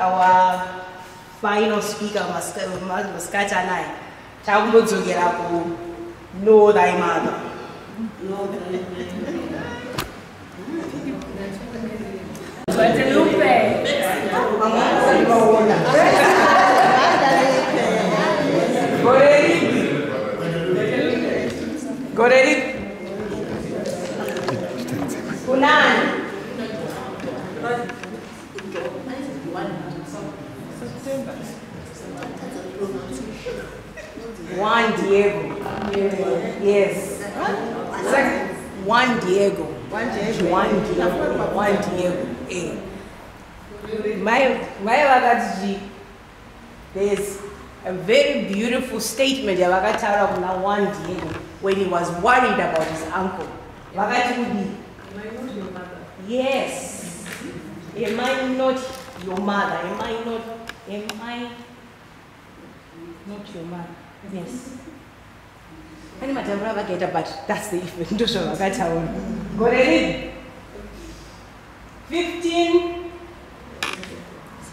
our final speaker, Maskatanai. Know thy mother. Go ready? Kunan. Juan Diego. Yes. Juan Diego. Juan Diego. My there's a very beautiful statement of Juan Diego when he was worried about his uncle. Am I not your mother? Yes. Am I not your mother? Am I not your mother? Yes. But that's the effect. Go ahead. 15,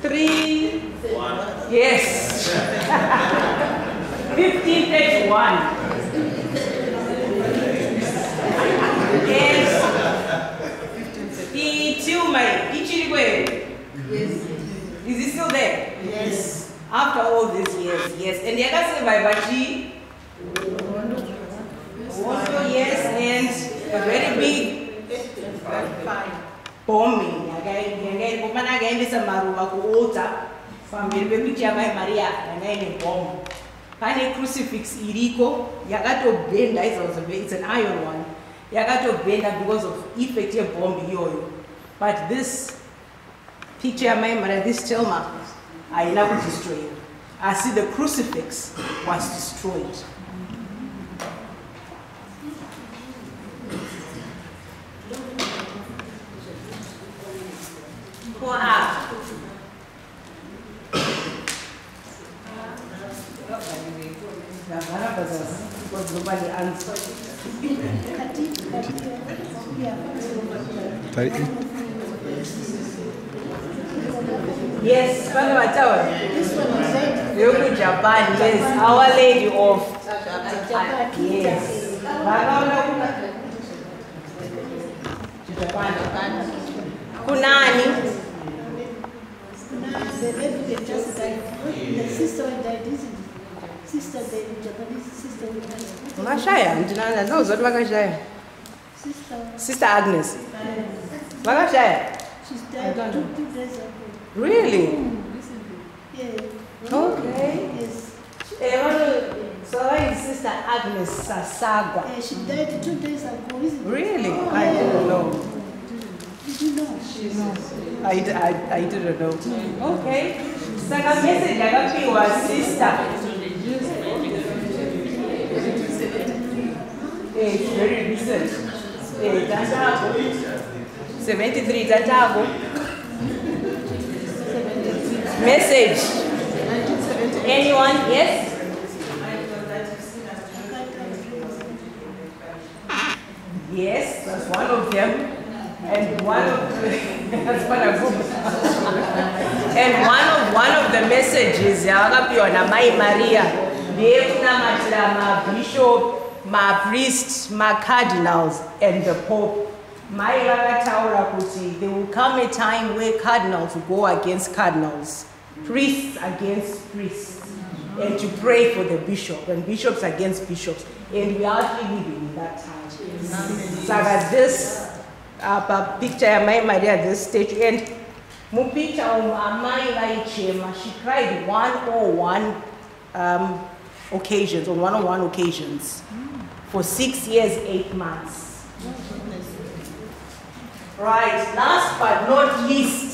3, 1. Yes. 1531. Yes. Yes. Is he still there? Yes. After all these years, yes. And the other by Bachi. Also, yes, and a very big bombing. Again, this is Maruba altar. Family picture by Maria and then a bomb. Pane crucifix iriko, yagato benda it's an iron one. Yagato benda because of effective bomb yoyo. But this picture my mother, this Telma, I never destroyed. I see the crucifix was destroyed. Yes, this one is Japan, yes, Our Lady of Japan. Yes. Japan. Kunani. The lady just died. The sister died, isn't it? Sister died, Japanese sister died. Sister Agnes. She's died 2 days ago. Really? Yeah. Okay. Yes. So Sister Agnes Sasaga. Yeah, she died 2 days ago, isn't it? Really? Oh, I didn't know. Did you know? I didn't know. Okay. So the message I got you was sister. It's very recent. 73 Tatago. Message. Anyone? Yes? Yes, that's one of them. And one of that's what I and one of the messages my Maria, my bishop, my priests, my cardinals, and the Pope. There will come a time where cardinals will go against cardinals, priests against priests, and to pray for the bishop, and bishops against bishops. And we are actually living in that time. So that this picture of my Maria, this statue, and picture of my she cried 101 occasions, on 101 occasions, for 6 years, 8 months. Right, last but not least,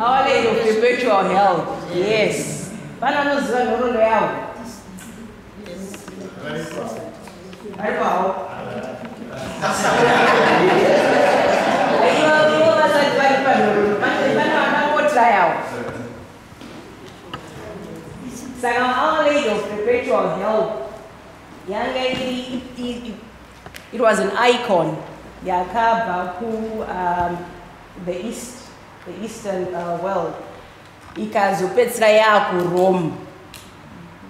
Our Lady of Perpetual Health, yes. Yes. Our Lady of Perpetual Help, it was an icon. Yakaba, who the Eastern world, ikazopetsera yaku Rome.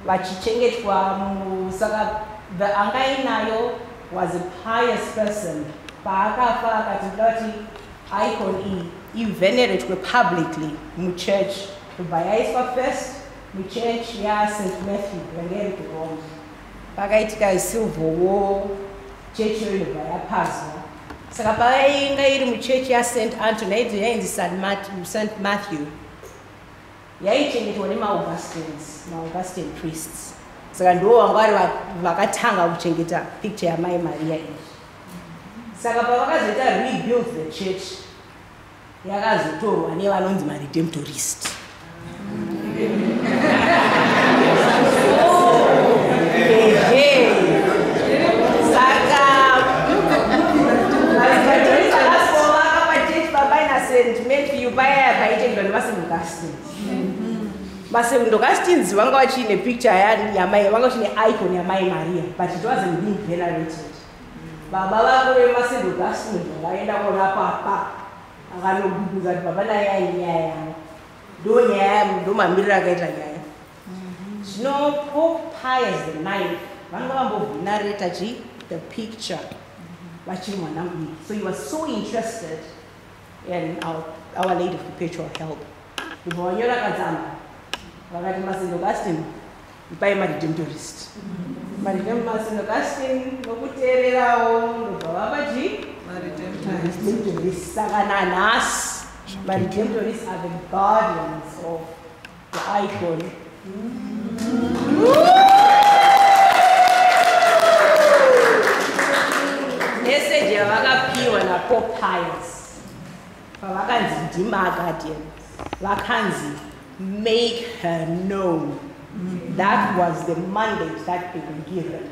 Vachichengetwa saka the Angainayo was a pious person. Paakafa akati icon he venerated publicly mu church. Kubayaiswa first mu church ya St. Matthew ngeri ku Rome. Pakaitika Civil War church yo yapazwa. Saka painga iri mu church ya St. Antoinette yainzi St. Matthew. Yaichengetwa Augustine priests. Saka ndo wangari vakatanga kuchengeta picture ya Mai Maria iyi. Saka pavakazoita rebuild the church yakazotorwa nevanonzi maredemptorist. Saka maredemptorist akasova akapachurch pabaina St. Matthew paya paitendwa nevaSt. Augustine. St. Augustines vanga vachine picture yamai, vanga vachine icon ya Mai Maria, but it wasn't being venerated. Baba vako veMaSt. Augustine vaenda kona papa akanoguguza kuti baba naye ainyaya yavo ndo nyaya ndo mamiriro akaita nyaya. Zvino Pope Pius IX vanga vambovhenareta the picture vachiri mwanangu. So he was so interested in Our Lady of Perpetual Help. Ndibva vanyora kadzamba vakati St. Augustine ipai maredemptorist. St. Augustine nokuteererawo ndobva vapachi maredemptorists. Saka nanhasi maredemptorists are the guardians of the icon. Message yavakapiwa naPope Pius pavakanzi ndima guardian, vakanzi make her known. That was the mandate that they were given.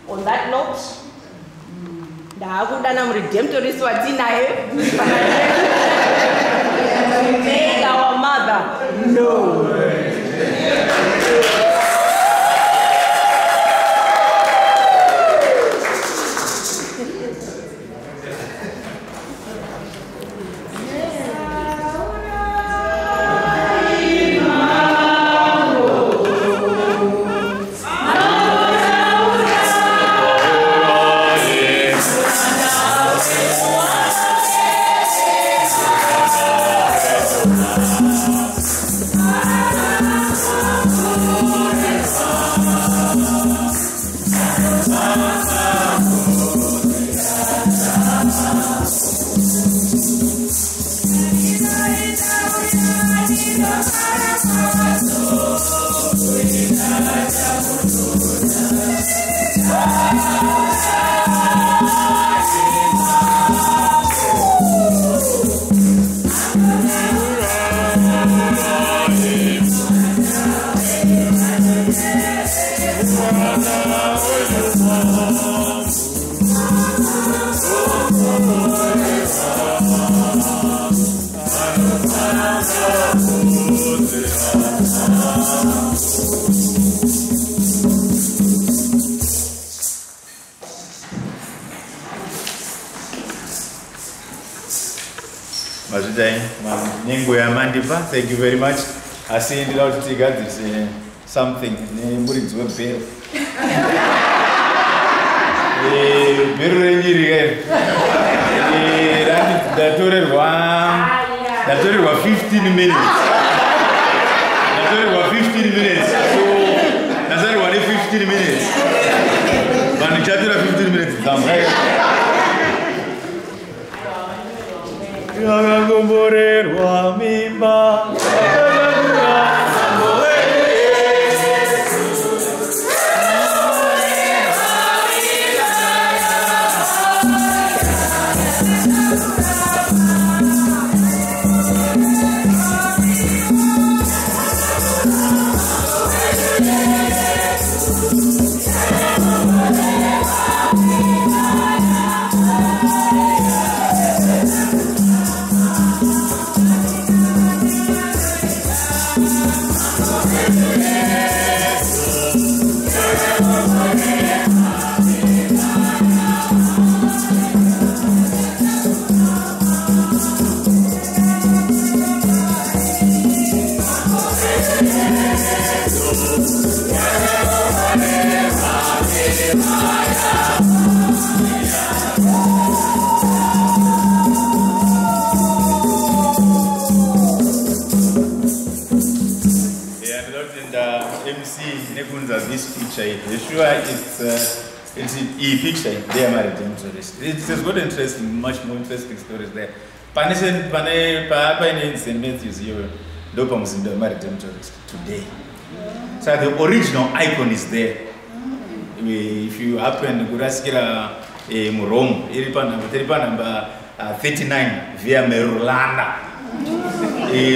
On that note, ndakudana muredemptorist watinaye make our mother known. Thank you very much. I see in the Lord is something. That 15 minutes. That 15 minutes. So that's 15 minutes. But the 15 minutes. Yagagomborerwa mimba about this picture, Yeshua, it's a picture. They are my redemptorists. It has got interesting, much more interesting stories there. Pa St. Matthew's here, Dopams in the redemptorist today. So the original icon is there. If you happen to Guraskira Murom, Iripa number 39 via Merulana.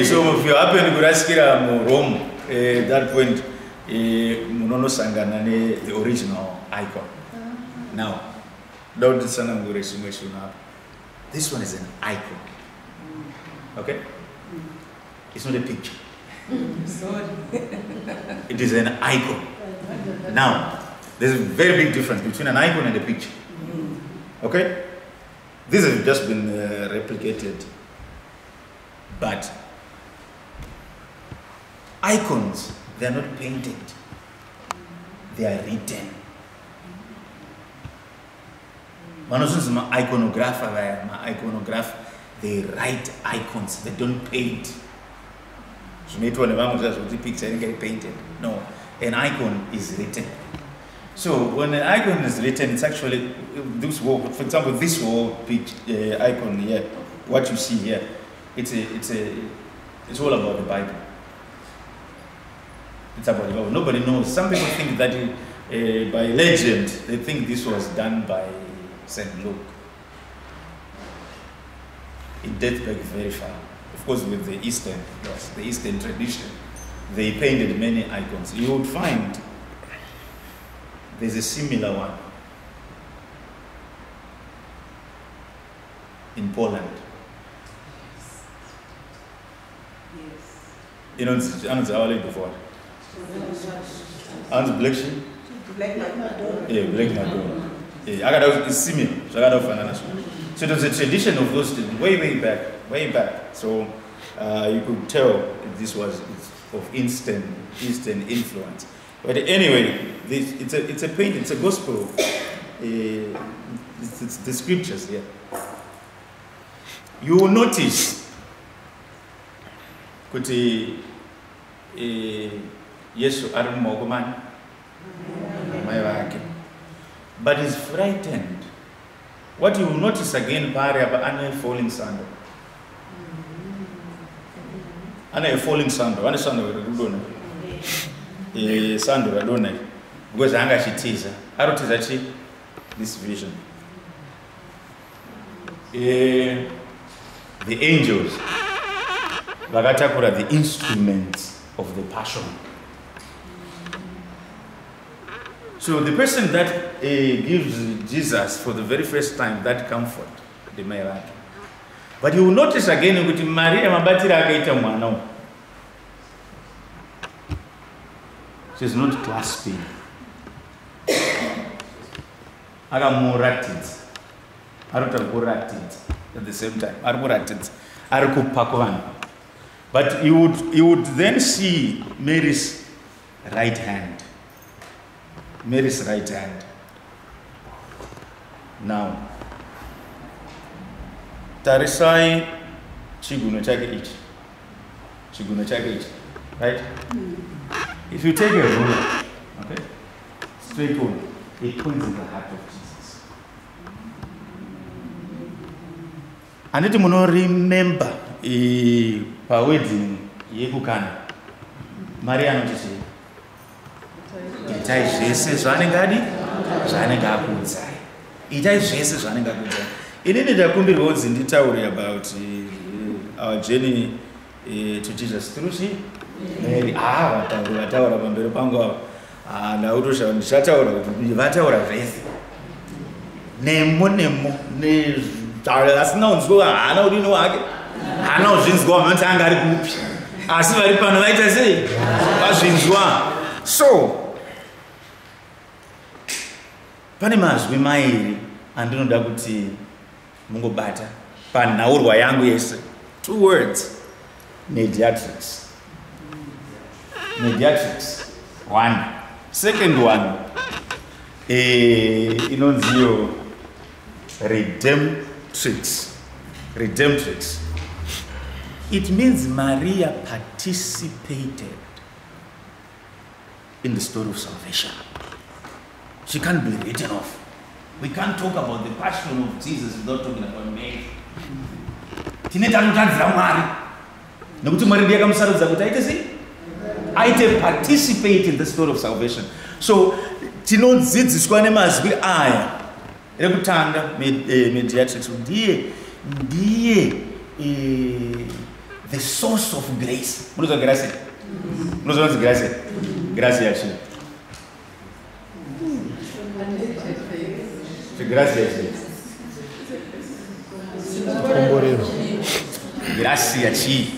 So if you happen to Guraskira Murom, at that point, Munono Sanganane, the original icon. Now, this one is an icon. Okay? It's not a picture. It is an icon. Now, there's a very big difference between an icon and a picture. Okay? This has just been replicated. But icons, they are not painted. They are written. Iconographer, they write icons, they don't paint. Painted. No, an icon is written. So when an icon is written, it's actually this wall. For example, this wall icon here, what you see here, it's all about the Bible. It's about the Bible. Nobody knows. Some people think that by legend, they think this was done by St. Luke. It dates back very far. Of course, with the Eastern tradition, they painted many icons. You would find there's a similar one in Poland. Yes. You know, it's hourly before. And Black Sheep? Black Madonna. Yeah, Black Madonna. Yeah, it's similar. So there's a tradition of those way back. So you could tell this was of Eastern influence. But anyway, it's a painting, it's a gospel. It's the scriptures here. You will notice kuti Yesu ari mumaoko mai vake, but he's frightened. What you will notice again, pari apa ane falling sandal. Ane falling sandal, ane sandal redona. Sandal redona. Because anga chitiza, arotiza chi this vision. The angels vakatakura the instruments of the passion. So the person that gives Jesus for the very first time that comfort, the Mary. But you will notice again with Maria mabatira akaita mwana. She's not clasping. Agamuratit. Arutagurat at the same time. Armuratit. Arkupakovan. But you would then see Mary's right hand. Mary's right hand. Now, tarisai chiguno chake ichi. Right? If you take a ruler, okay, straight on, it points in the heart of Jesus. And it will remember per wedding yekukana. Maria notice. Itai zvese zvanenge akuudzai. Itai zvese zvanenge akuudzai. Inini ndakumbirwa kuti nditaure about our journey to Jesus through Mary. Vataura pamberi pangu ndautoshaura ndichataura kuti vataura zvese. Nemo asina unzwa haana udini wake. Haana uzvinzwa vamati anga ari kupi. Asi vari pano vaita sei? Vazvinzwa. So pane mazwi mairi andinoda kuti mungobata panhaurwa yangu yese. 2 words. Mediatrix. 1. Second one, inonziyo redemptrix. It means Maria participated in the story of salvation. She can't be written off. We can't talk about the passion of Jesus without talking about Mary. I participate in the story of salvation. So, tinodzidziswa nemazwi aya rekutanga mediatrix ndiye the source of grace. Munozwa grace? Munozwa grace? Grace yachi. Grace yachi. Grace yachi.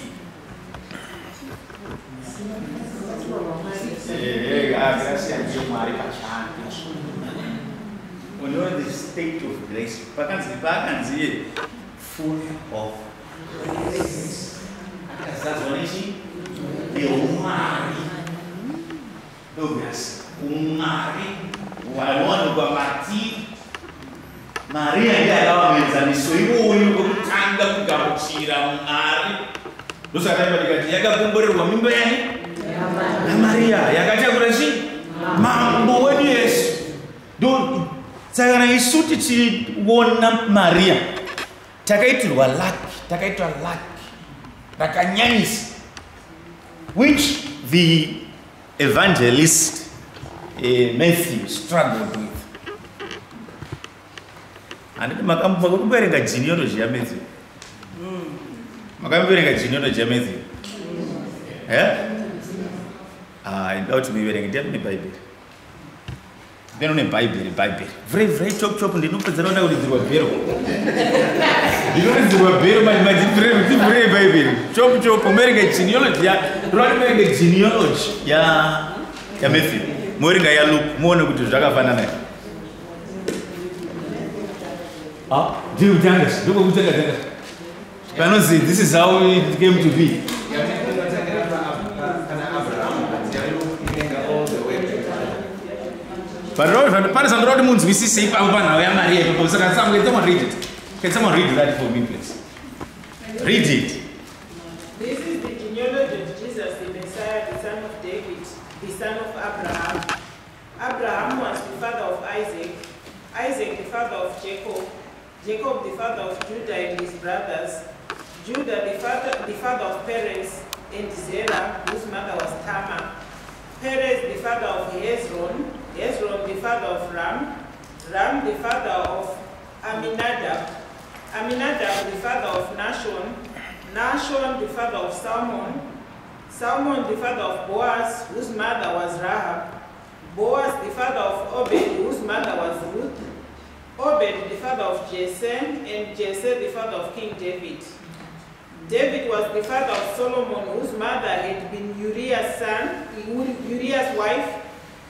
We know the state of grace. Full of grace. That's what it is. The umari. No grace. Umari. Walona kwa mati. Maria yalawa menzaniso. Iwo kutanga kugabuchira umari. Dosa kaiba digati yakakumborerwa mimba yani? Na Maria yakachakura chi? Mambo wedu Yesu. Don't Sakana isuti chiwona Maria. Takaitirwa lucky. Rakanyanyisi. Which the evangelist Matthew struggled with. And makamuberenga genealogy ya Matthew. Makamuberenga genealogy ya Matthew. Yeah? I doubt me wearing it in the Bible. They don't have Bible. Very chop and they don't put the one out of the Bible. You don't do a Bible, my very Bible. Chop, American genealogy, American genealogy. Yeah, Matthew. Moringa ya look, Mona to Jaga Fanana. Ah, do you tell us? Look what you cannot see. This is how it came to be. But Parasol Rodmunds, we see safe Albana, where Maria, can someone read it? Can someone read that for me, please? Read it. This is the genealogy of Jesus, the Messiah, the son of David, the son of Abraham. Abraham was the father of Isaac, Isaac the father of Jacob, Jacob the father of Judah and his brothers, Judah the father of Perez and Zerah, whose mother was Tamar, Perez the father of Hezron, Hezron the father of Ram, Ram the father of Aminadab, Aminadab the father of Nashon, Nashon the father of Salmon, Salmon the father of Boaz, whose mother was Rahab, Boaz the father of Obed, whose mother was Ruth, Obed the father of Jesse, and Jesse the father of King David. David was the father of Solomon, whose mother had been Uriah's wife.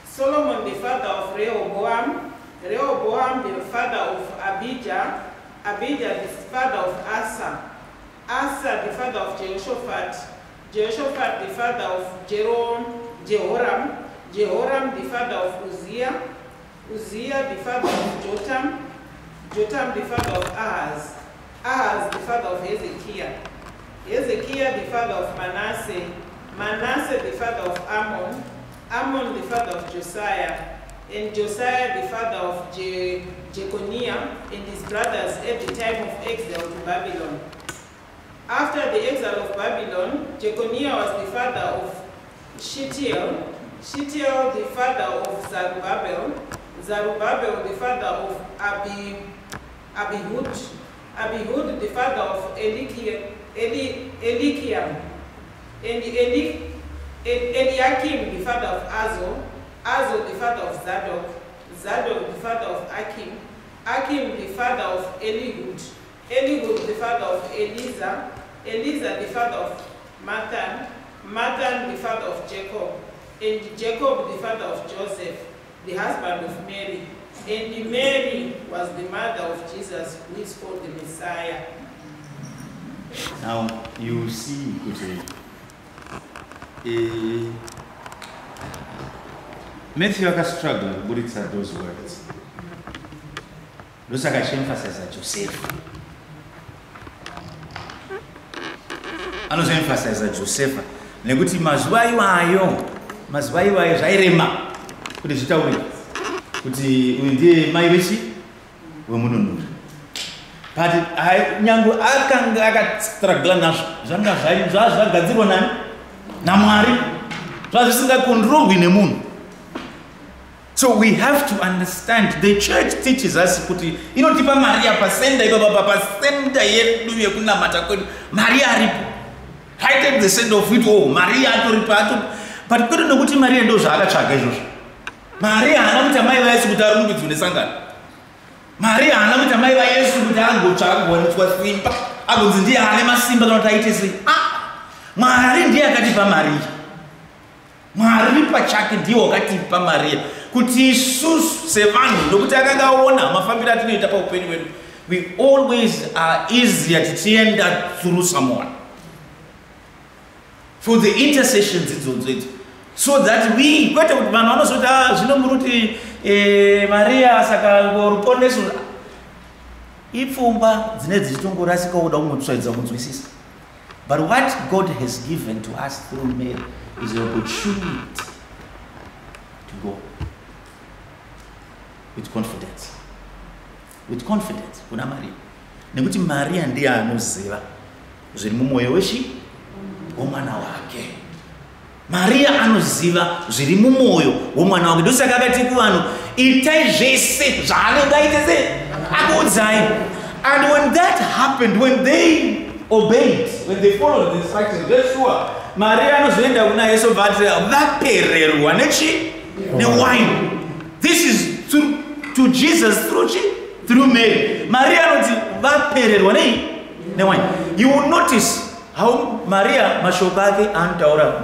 Solomon the father of Rehoboam, Rehoboam the father of Abijah, Abijah the father of Asa, Asa the father of Jehoshaphat, Jehoshaphat the father of Jehoram, Jehoram the father of Uzziah, Uzziah the father of Jotham, Jotham the father of Ahaz, Ahaz the father of Hezekiah, Hezekiah the father of Manasseh, Manasseh the father of Ammon, Ammon the father of Josiah, and Josiah the father of Jeconiah and his brothers at the time of exile to Babylon. After the exile of Babylon, Jeconiah was the father of Shealtiel, Shealtiel the father of Zerubbabel, Zerubbabel the father of Abihud, Abihud the father of Eliakim, and Eliakim the father of Azor, Azor the father of Zadok, Zadok the father of Akim, Akim the father of Elihud, Elihud the father of Eliza, Eliza the father of Matan, Matan the father of Jacob, and Jacob the father of Joseph, the husband of Mary. And Mary was the mother of Jesus, who is called the Messiah. Now you see, Matthew struggled with those words. Those are emphasized Joseph. Anozo emphasize Joseph. Nekuti mazwa iwayo mazuva iwayo zvairema kuti zvitaurika kuti uyu ndiye mai vechi wemununura. But nyangu akanga akastruggle nazvo zvanga zvagadzirwa nani naMwari, zvazvisingakondrolwi nemunhu. So we have to understand, the church teaches us kuti inotipa mari apa senda ipapa pasenda yedu yekunamata kwedu mari aripo. I take the send of it all, mari atoripa. But kwedu nokuti mari ndo zvaakatsvaga izvozvo. Mari haana kuti amai vayesu kuti arumbidzwe nesangano. Mari haana kuti amai vayesu kuti angotsvaka kuwaniswa simba agonzi ndiye ane masimba kana kuti aite sei. Mwari ndiye akatipa mari. Mwari pachake ndiye wakatipa mari kuti isusu sevanhu nokuti akanga aona mafambiro atinoita paupenyu hwedu, we always are easier tichienda through someone for the intercessions idzodzo idzi, so that we kwete kuti vanhu vanozoti zvinomuruti Maria saka ruponeso ipfumba dzine dzichitongorasika kuda kungotsvaidza kunzwisisa. But what God has given to us through Mary is an opportunity to go with confidence. With confidence kuna Maria. Nekuti Maria ndiye anoziva zviri mumwoyo wechi womwana wake. Maria anoziva zviri mumwoyo womwana wake. Ndosaka akati kuvanhu itai zvese zvaanenge aite sei akuudzai. And when that happened, when they obeyed, when they followed the instructions, that's sure Maria anozoenda kuna Yesu vati vapererwa nechi newine. This is to Jesus through Mary. Maria anoti vapererwa newine. You will notice how Maria mashoko ake anotaura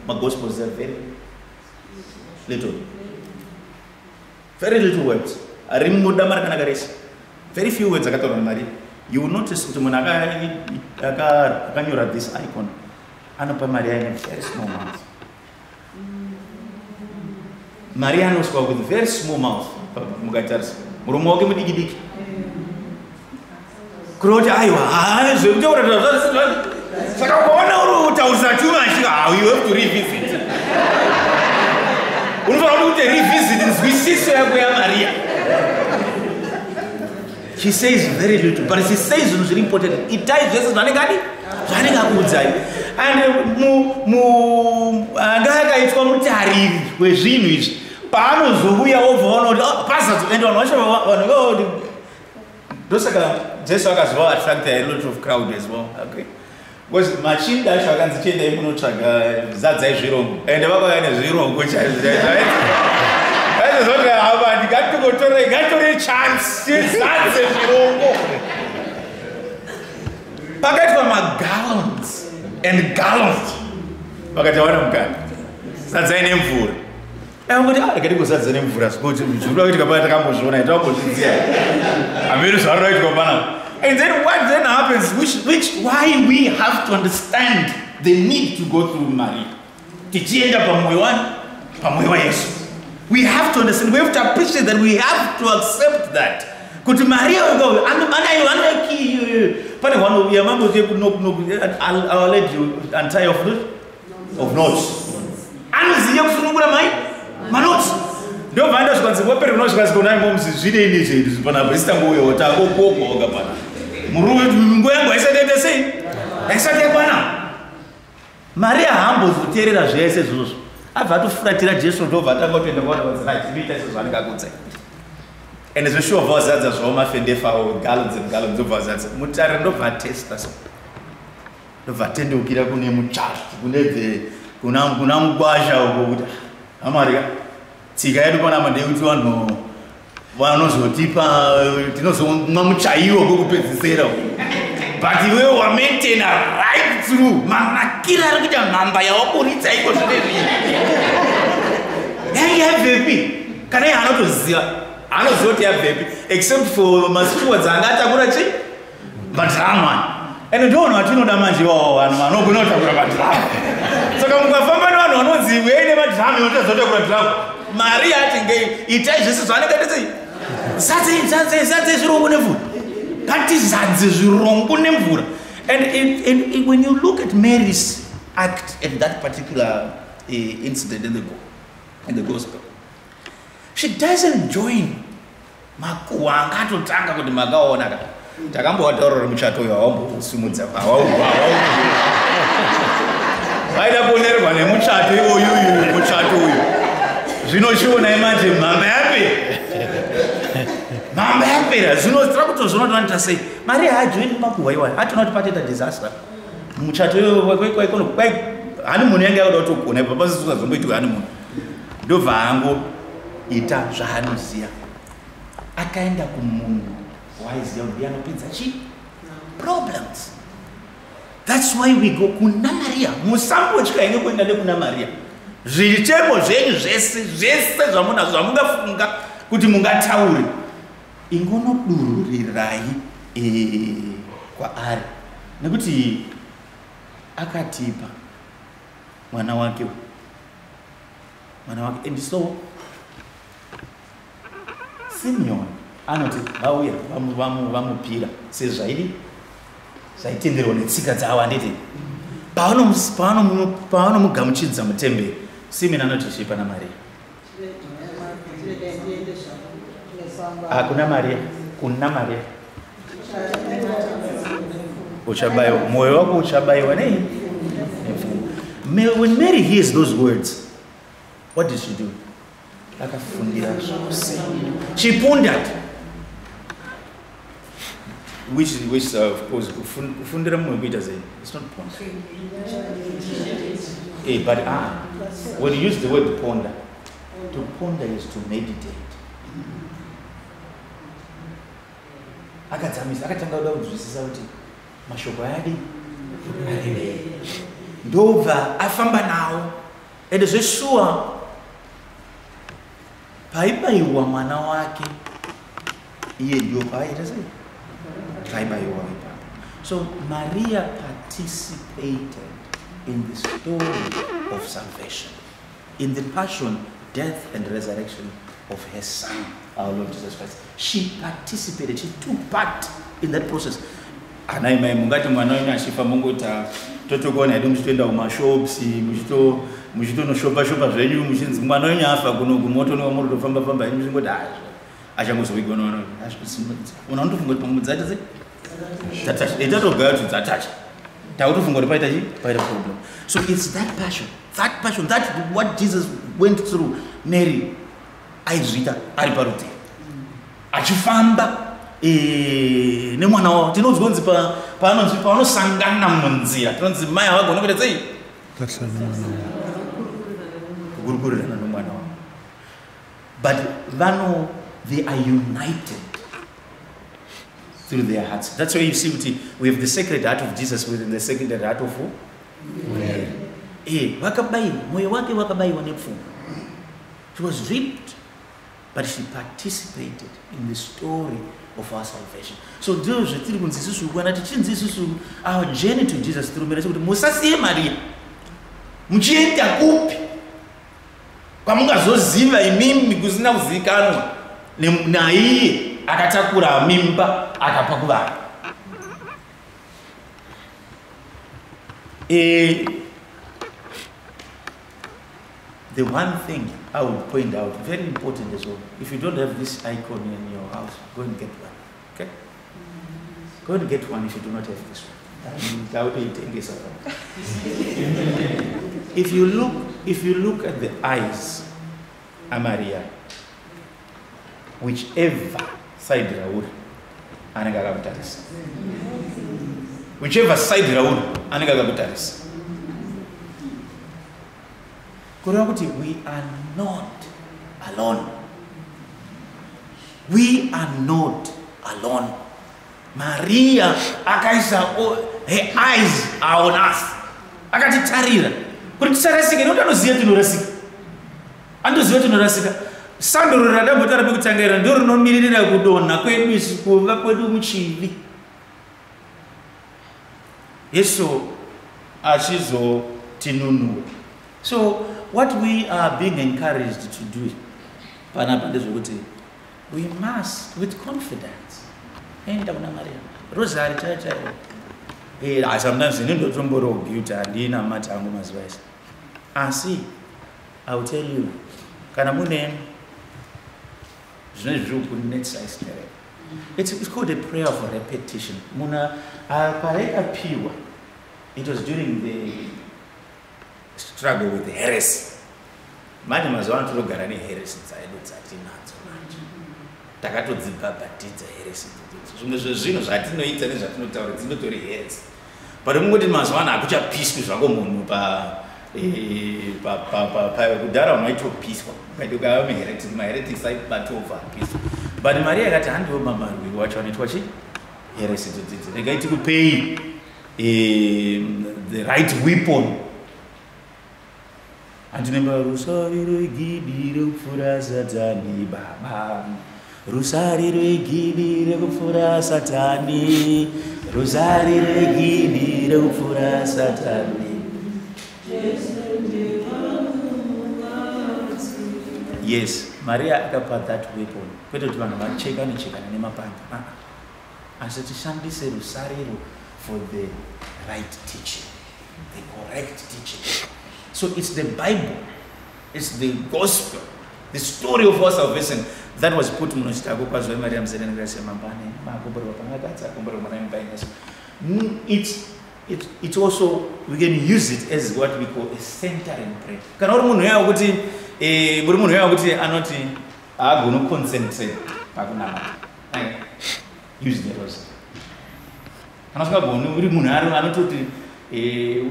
mugospels are very little words. Ari mudamara kana karesi. Very few words akataura Maria. You will notice kuti munhu akanyora this icon anopa Maria in a very small mouth. Maria anoswa with very small mouth mukatarisa muromo wake mudiki kuroti aiwa zvekutaura saka ukaona uri kutaurisa too much, you have to revisit. Unofanira kuti revisit nzwisiso yako yaMaria. She says very little, but she says it's very important. It ties Jesus zvanenge akuudzai. And akaitwa mutariri wezvinhu izvi paanozouya obva kuti pasazoenda vanhu ndosaka Jesu akazova attract a lot of crowd as well. Okay, because machinda acho akanzi chiendai munotsvaga zadzai zvirongo, ende vakauya nezvirongo chaizvo. Gatore chance zadzai zvirongo. Pakaitwa magallons and gallons. Vakati wana mukana zadzai nemvura. Kuti akati kuzadza nemvura kuti mjuru kuti kapata takambozviona itambozviziya. Amiri zvaroitwa pana. And then what then happens, why we have to understand the need to go through Maria. Tichienda pamoyo wa Yesu. We have to understand, we have to appreciate that, we have to accept that. Kuti Maria go pane one ya mambo je I'll let you untie of knots. Anoziya kusunungura manotsi. Ndio vaenda zvikwanzi wapere unosvikasi kona momsi zvide ini zvedu zvipana besta ngoyo otako kokoga pana. Murume ngoyango isatete sei? Isatete pana. Maria hambozoteerera zvese zvozvo. Abva tofuratira Jesu ndobva tangotoenda kwaona kuti zvinoita izvo zvanenge akuudzai. And zveshuwa vazadza zvamafendefa gallons and gallons dzobvazadza. Mutare ndobva testa so. Ndobva tendeukira kune muchachi kunebve kuna mugwasha uko kuti amarika tsika yedu pana mandeuti vanhu vanozotipa tinozomwa muchaiwo kokupedzisira. But iwe wa maintain right through manakira ari kuita nhamba yawaburitsa iko zvinezvi. Yange yabvepi kana iye anotoziva anozoti yabvepi except for mashuwa dzanga atakura chi madhirama. And ndovanhu vatinoda manje iwawo vanhu vanogona kutakura madhirama. Saka mukafamba nevanhu vanonzi uyai nemadhirama inotazotakura dhirama. Maria ati ngei itai zvese zvaanenge aita sei sadze zvirongo nemvura. Ngatisadze zvirongo nemvura. And when you look at Mary's act at that particular incident in the gospel. She doesn't join makuwa angatotanga kuti makaona ka takambotaurira muchato uyo awambosimudza vaida kuonerwa nemuchato iwoyuyu muchato uyu zvinochiona imanje mhamba yapera zvinotira kutozvinotoanita sei mari haajoini makuhwa iwayo atona kuti pateta disaster muchato iyoyo hani munhu yange yakuda kutogona ipa pasizvazomboitika hani munhu ndobva angoita zvaanoziya akaenda kumunhu waiziya kuti anopedza chi problems. That's why we go kuna Maria. Musambotya ine kuenda nekuna Maria. Zvitemo zvenyu zvese zvamungafunga kuti mungataure ingonodururirai kwaari nekuti akatipa mwana wake and so Simeon anoti vauya vamupira sezvaidi zvaitenderwa netsika dzavo handiti paanomugamuchidza mutemberi Simeon anoti zvipana Maria kuna Maria uchabayiwa mwoyo wako uchabayiwa nei. When Mary hears those words, what did she do? Akafundira zvose. She pondered. Which of course kufundira mumwe kuita sei? It's not ponder. But when you use the word ponder, to ponder is to meditate. Akatanga kuda kunzwisisa kuti mashoko adi ndobva afamba nawo ende zveshuwa paibayiwa mwana wake iye ndio paaita sei paibayiwa ipapo. So Maria participated in the story of salvation, in the passion, death and resurrection of her son, our Lord Jesus Christ. She participated, she took part in that process. Ana imai mungati mwana wenyu achifa mongota totogona hedu muchitoenda kumashops muchitonoshopa zvenyu muchinzi mwana wenyu afa kunoku moto niwamurotofamba henyu zvingoti achangozoigona mwana wenyu unaundofunga kuti pamudzati sei itatogaya kuti dzatacha takutofunga kuti paita problem. So it's that passion, that what Jesus went through. Mary aizvita ari parutivi achifamba nemwana wavo. Tinonzi kunzi pavanosangana munzira tinonzi mai havagona kuita sei kugurukurirana nomwana wavo, but they are united through their hearts. That's why you see we have the Sacred Heart of Jesus within the Sacred Heart of who? Mary. Wakabayiwa moyo wake wakabayiwa nepfumo. She was ripped, but she participated in the story of our salvation. So those tiri kunzi isusu kana tichinzi isusu our journey to Jesus through Mary kuti musasiye Maria muchienda kupi kwamungazoziva imimi kusina kuzikanwa naiye akatakura mimba akapa kuvanhu. The one thing I would point out, very important as well, if you don't have this icon in your house, go and get one. Okay? Go and get one if you do not have this one. If you look at the eyes, Maria, whichever side Raul, whichever side Raul, we are not alone. We are not alone. Maria, her eyes are on us. Akatitarira. Kuti tisarasike nokuti anoziva tinorasika. Andoziva tinorasika. Sandoro radambotara pekutangaira ndiro rinomiririra kudonha kwedu isi kuva kwedu muchivi. Yesu achizotinunura. So what we are being encouraged to do, we must, with confidence, enda kuna Maria. Rosary chaiyo. Sometimes ndinotomboroguta ndina mati angu mazuva ese. Asi, I will tell you, kana mune it's called a prayer for repetition. Muna pareka piwa. It was during the struggle with the heresy. Manje mazuva ano tinogara neheresi dzaedu dzatinadzo manje. Takatodzibhabhatidza heresi. Zvimwe zvezvinhu zvatinoita nezvatinotaura dzinotori heresi. But mungoti mazuva ano hakuchapiswi zvako munhu kudhara unoitopiswa ukaitokaa maheretics aibatova apiswa. But Maria akati handiwo mamarwiro wacho anoitwa chi heresi dzodzidzi regai tikupei the right weapon. Andinemba rusari rwegidi rekupfura Satani baba, rusari rwegidi rekupfura Satani, rusari rwegidi rekupfura Satani. Yes, Maria akapa that weapon. Kwete kuti vanhu vachekana nemapanga. Asi tishandise rusariro for the right teaching, the correct teaching. So it's the Bible, it's the gospel, the story of our salvation that was put in it's also, we can use it as what we call a center in prayer. Can all munhu yao kuti munhu yao kuti anoti agono concentrate pakunama. Use the rosary. Anasaka bonu uri munhu ari anototi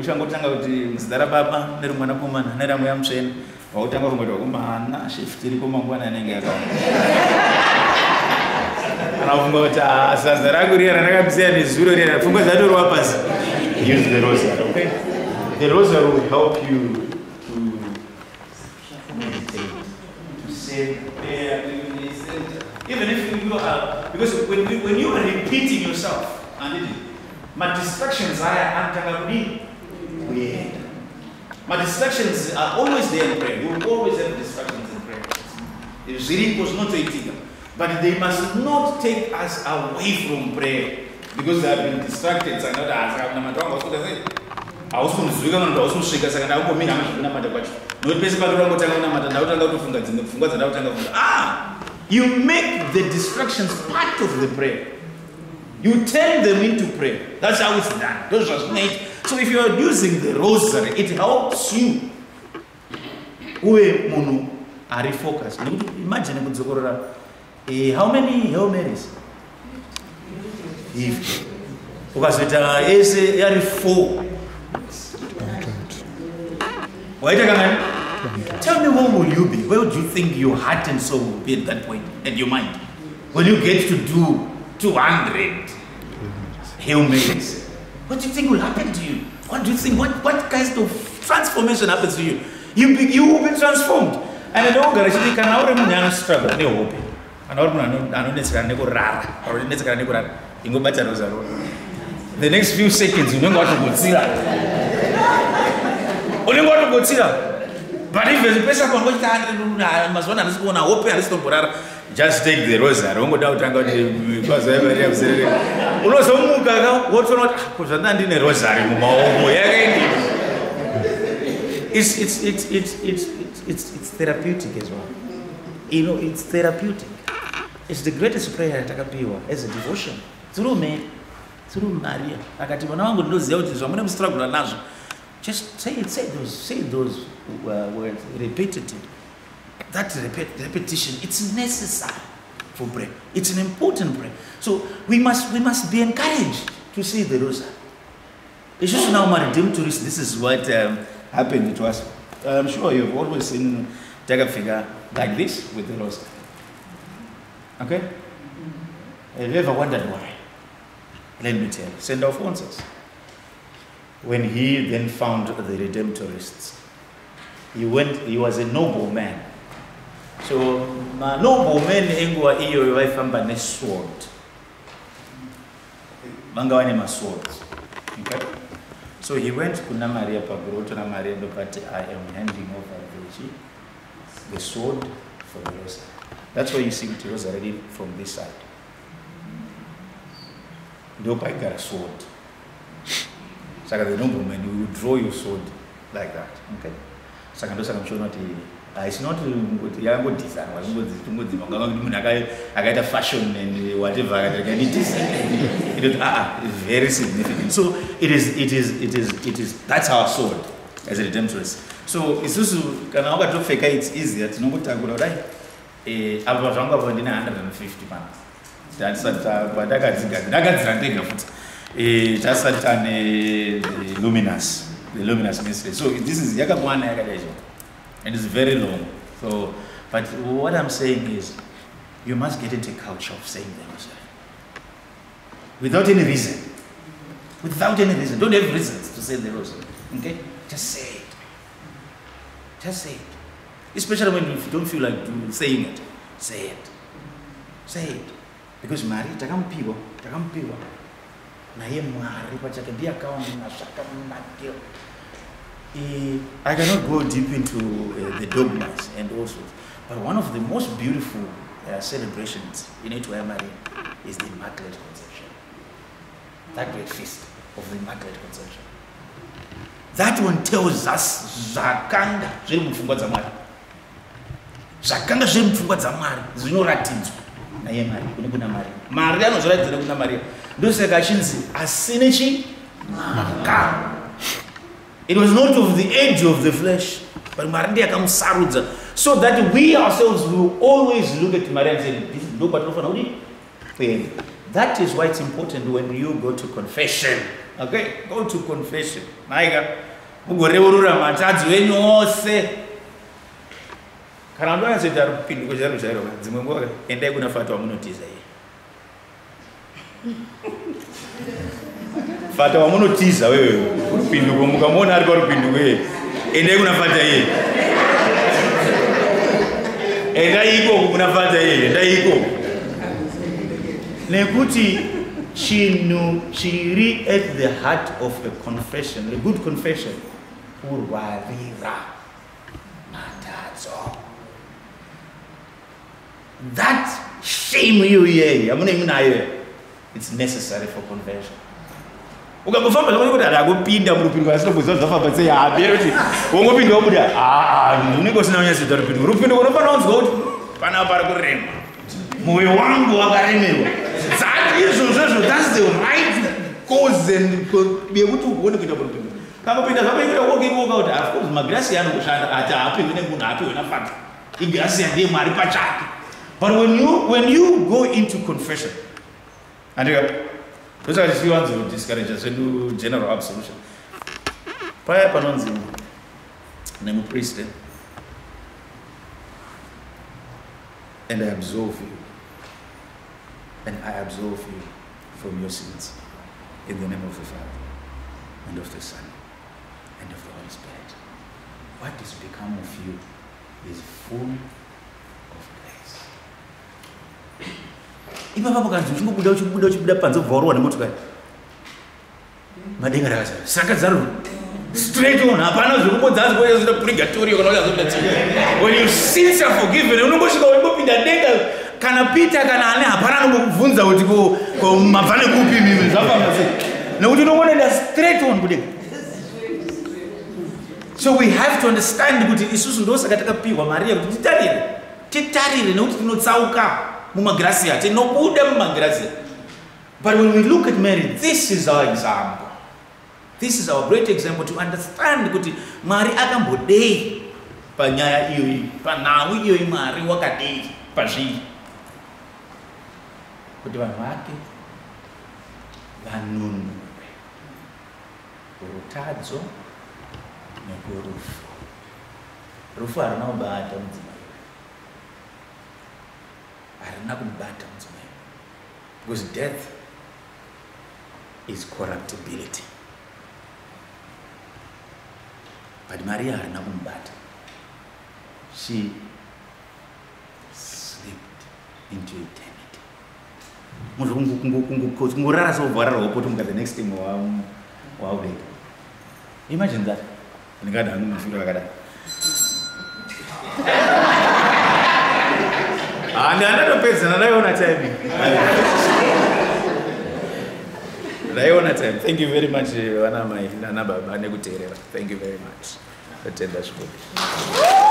uchangotanga kuti muzita rababa nerumwanakomana neramweya mutsvene wautanga kungoti wakomana shift iri komangwana anenge akaona anafunga kuti saza rangu riya randakapisiya nezuro riya pfungwa dzatorwa pasi. Use the rosary, okay? The rosary will help you to meditate, to say prayer, even if you are, because when you are repeating yourself, my distractions are weird. My distractions are always there in prayer. You will always have distractions in prayer. It was not taking, but they must not take us away from prayer. Because they have been distracted, so not as I was going to say. I was going to speak, I was going to shake, I was going to you make the distractions part of the prayer. You turn them into prayer. That's how it's done. Those are made. So if you are using the rosary, it helps you. Refocus. Imagine how many Hail Marys? If ukazoita ese yari 4, tell me, where will you be? Where would you think your heart and soul will be at that point, and your mind, when you get to do 200 Hail Marys? What do you think will happen to you? What do you think? What kind of transformation happens to you? You will be transformed. And I don't get it. Can I struggle? No hope. And all the next few seconds, you don't got to go see that. Only got to go see that. But if there's a person who must want to open and just take the rosary. Don't go down and go because everybody else said it. What's not? Because I'm not in a rosary. It's therapeutic as well. You know, it's therapeutic. It's the greatest prayer as a devotion. Through me, through Maria. Just say those words repetitive. That repetition, it's necessary for prayer. It's an important prayer. So we must be encouraged to see the rosary. It's just now my Redemptorist. This is what happened to us. I'm sure you've always seen take a figure like this with the rosary. Okay? Have you ever wondered why? Let me tell you. St. Alphonsus, when he then found the Redemptorists, he was a noble man. So, noble men engwa iyo waifamba ne sword. Bangawane ma swords. Okay? So he went to Maria Pagroto na Maria Dopati, I am handing over the sword for the rosary. That's why you see it was already from this side. Dopai got a sword. So the nobleman, you would draw your sword like that. Okay. saka ndosaka muchiona kuti it's not yakangodhisanwa tungodzima kunganga kuti munhu akaita fashion and whatever akaita very significant. So it is that's our sword as a redemptorist. So isusu kana wakatopfeka it's easier tinongotakura kudai apa zvangu apa ndine 150 pounds ndakadzira ndega futi tasati tane the luminous mystery. So this is yakakwana yakadaizvo and it's very long. So but what I'm saying is you must get into a culture of saying the rosary without any reason. Don't have reasons to say the rosary. Okay, just say it. Especially when you don't feel like saying it. Say it. Because Mary takampiwa naye Mwari pachake ndiye akaona zvakanakira. I cannot go deep into the dogmas and also, but one of the most beautiful celebrations in H.Y. Maria is the Immaculate Conception. That great feast of the Immaculate Conception. That one tells us zvakanga zviri mupfungwa dzaMwari zvinoratidzwa naye Mari kune kuna Maria. Mari anozviratidzira kuna Maria. Ndosaka achinzi asine chin'anga. It was not of the age of the flesh, but Mari ndiye akamusarudza, so that we ourselves will always look at Maria and say, this is no patinofanira kuti. That is why it's important when you go to confession. Okay, go to confession. Maika, mugoreurura matadzi wenyu ose. Kana ndo anaseta rupinduko charo dzimwe nguva endai kuna Fata wamunotiza iye. Fata wamunotiza wewe rupinduko mukamona ari parupinduko iye. Endai kuna Fata iye. Endai iko kuna Fata iye, endai iko. Nekuti chinhu chiri at the heart of a confession, a good confession, kurwarira matadzo. That shame it's necessary for conversion. Ukangofamba kuti adakupinda murupindu asinokuziva zvafamba sei kuti wongopinda wobuda unenge usina kunyatsoita rupindu. Rupindu unofanira kunzwa kuti pana pari kurema, mwoyo wangu wakaremerwa. That's the right cause and yekuti uone kuita murupindu. Kangopinda zvakaita wokiwoka kuti of course magrasi anokushanda ati haapiwi nemunhu haapiwi naFata. Igrasi ndiye Mwari pachake. But when you go into confession, and those are the few ones who discourage us, do general absolution. Paya panonzi name priest, and I absolve you, and I absolve you from your sins, in the name of the Father, and of the Son, and of the Holy Spirit. What is become of you is full of grace. Ipapa mukanzi uchibuda panze kubvaurwa nemotokari madenga rakazara saka zaro straight on hapana zvokumbodzazi kuita purgatory kana kuita when you sins are forgiven unongosvika weingopinda denga kana Peter kana ane hapana anongokubvunza kuti ko mabvane kupi mimi zvafamba sei nekuti unongoenda straight on kudenga. So we have to understand kuti isusu ndosaka takapiwa Maria kuti titarire nekuti tinotsauka mumagracia tinobuda mumagracia. But when we look at Mary, this is our example. This is our great example to understand kuti Mwari akambodei panyaya iyoyi, panhau iyoyi Mwari wakadei pazviri kuti vanhu vake vanunurwe kurutadzo nekurufu. Rufu harina kubata mudzimai, harina kubata mudzimai, because death is corruptibility. But Maria harina kumubata. She slipped into eternity. Kungorara sovhara wopotomuka the next thing waubeka. Imagine that. Ndingada hangu mfiro wakada. Ndandopedza ndaiona time. Ndaiona time. Thank you very much vana mai nana baba nekuteerera. Thank you very much. Atenda Shikuku.